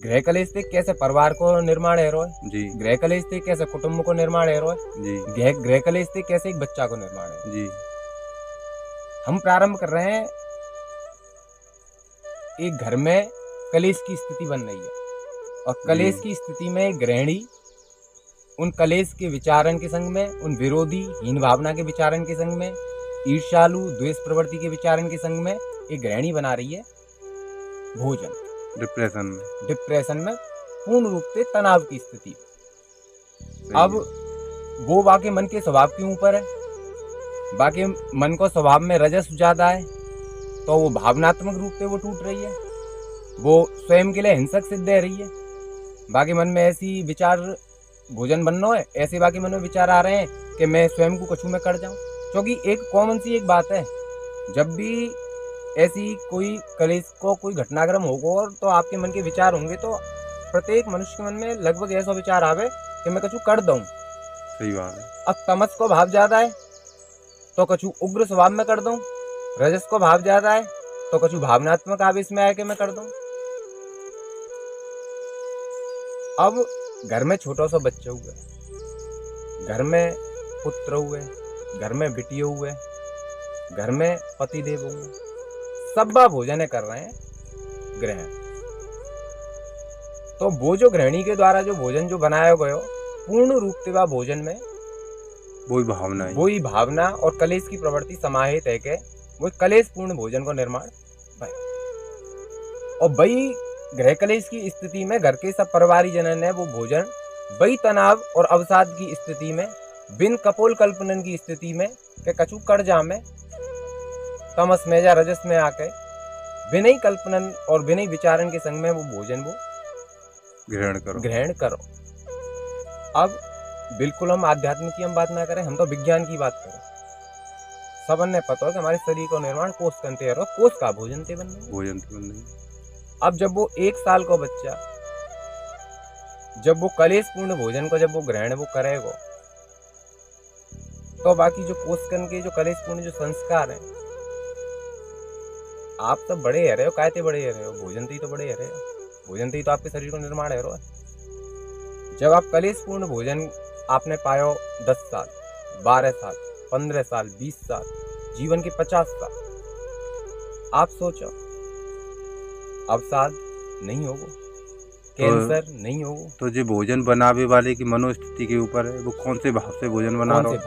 गृह कलेश से कैसे परिवार को निर्माण है रोय, जी गृह कलेश से कैसे कुटुंब को निर्माण है रोय, जी गृह कलेश से कैसे एक बच्चा को निर्माण है। जी हम प्रारंभ कर रहे हैं, एक घर में कलेश की स्थिति बन रही है और कलेश की स्थिति में गृहिणी उन कलेश के विचारण के संग में, उन विरोधी हीन भावना के विचारण के संग में, ईर्ष्यालु द्वेष प्रवृत्ति के विचारण के संग में एक गृहिणी बना रही है भोजन। डिप्रेशन में पूर्ण रूप से तनाव की स्थिति। अब वो बाकी मन के स्वभाव के ऊपर है, बाकी मन को स्वभाव में रजस ज्यादा है तो वो भावनात्मक रूप से वो टूट रही है, वो स्वयं के लिए हिंसक सिद्ध रह रही है। बाकी मन में ऐसी विचार भोजन बनना है, ऐसे बाकी मन में विचार आ रहे हैं कि मैं स्वयं को कछु में कर जाऊं। क्योंकि एक कॉमन सी एक बात है, जब भी ऐसी कोई कलेश को कोई घटनाक्रम होगा तो आपके मन के विचार होंगे तो प्रत्येक मनुष्य के मन में लगभग ऐसा विचार आवे कि मैं कछु कर दूं। सही बात है। अब तमस को भाव ज्यादा है तो कछु उग्र स्वभाव में कर दूं, रजस को भाव ज्यादा है तो कछु भावनात्मक आवेश में आए कि मैं कर दूं। अब घर में छोटा सा बच्चा हुआ, घर में पुत्र हुए, घर में बिटिया हुए, घर में पति देव हुए, सब भोजन कर रहे हैं ग्रहण। तो वो जो गृहिणी के द्वारा जो भोजन जो बनाया गया पूर्ण रूप से भोजन में वही भावना और कलेश की प्रवृत्ति समाहित है कि वो कलेश पूर्ण भोजन को निर्माण और वही गृह कलेश की स्थिति में घर के सब परिवारी जनन है वो भोजन वही तनाव और अवसाद की स्थिति में बिन कपोल कल्पनन की स्थिति में के कछु कर जा में तमस में या रजस में आके बिना ही कल्पनन और बिना ही विचारण के संग में वो भोजन वो ग्रहण करो। अब बिल्कुल हम आध्यात्म की हम बात ना करें, हम तो विज्ञान की बात करें। सबन ने पता है कि हमारे शरीर का निर्माण कोष करते रहो, कोष का भोजन से बनने। अब जब वो 1 साल का बच्चा जब वो कलेश पूर्ण भोजन को जब वो ग्रहण वो करेगा तो बाकी जो कोषकन के जो कलेश पूर्ण जो संस्कार हैं, आप तो बड़े रहे हो, कायते बड़े रहे हो, भोजन से ही तो बड़े रहे हो, भोजन से ही तो आपके शरीर को निर्माण है। जब आप कलेश पूर्ण भोजन आपने पायो 10 साल 12 साल 15 साल 20 साल जीवन के 50 साल, आप सोचो अवसाद नहीं होगा, कैंसर नहीं होगा। तो जो भोजन बनावे वाले की मनोस्थिति के ऊपर है, वो कौन से भाव से भोजन बना रहा है।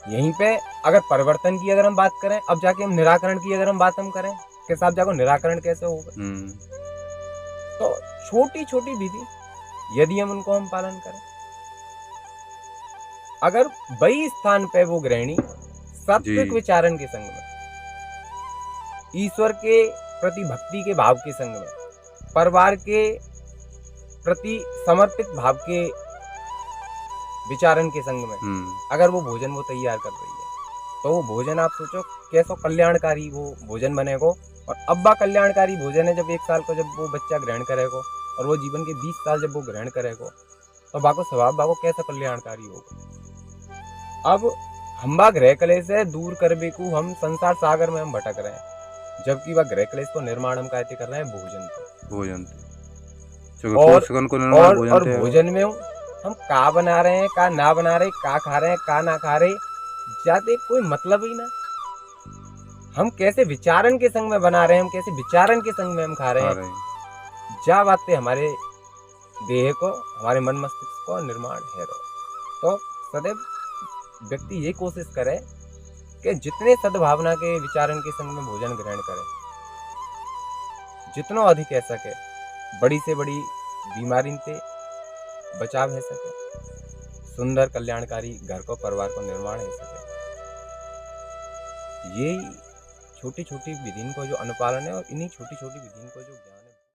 यहीं पे अगर परिवर्तन की अगर हम बात करें, अब जाके हम निराकरण की अगर हम बात हम करें कि साहब जाको निराकरण कैसे होगा, तो छोटी छोटी विधि यदि हम उनको हम पालन करें, अगर वही स्थान पे वो गृहिणी सात्विक विचारण के संग में, ईश्वर के प्रति भक्ति के भाव के संग में, परिवार के प्रति समर्पित भाव के विचारण के संग में अगर वो भोजन वो तैयार कर रही है तो वो भोजन आप सोचो कैसा कल्याणकारी वो भोजन बनेगा। और अब्बा कल्याणकारी भोजन है जब 1 साल को जब वो बच्चा ग्रहण करेगा और वो जीवन के 20 साल जब वो ग्रहण करेगा तो बाको स्वभाव बाको कैसा कल्याणकारी होगा। अब हम्बा गृह कलेश से दूर करबे को हम संसार सागर में हम भटक रहे हैं, जबकि वह गृह कलेश को निर्माण हम कहते कर रहे हैं भोजन और भोजन में हम का बना रहे हैं, का ना बना रहे, का खा रहे हैं, का ना खा रहे, जाते कोई मतलब ही ना। हम कैसे विचारण के संग में बना रहे हैं, हम कैसे विचारण के संग में हम खा रहे हैं, जा बातें हमारे देह को, हमारे मन मस्तिष्क को निर्माण है। तो सदैव व्यक्ति ये कोशिश करे कि जितने सद्भावना के विचारण के संग में भोजन ग्रहण करे, जितना अधिक है सके, बड़ी से बड़ी बीमारी से बचाव है सके, सुंदर कल्याणकारी घर को परिवार को निर्माण है सके। ये छोटी छोटी विधियों को जो अनुपालन है और इन्हीं छोटी छोटी विधियों को जो ज्ञान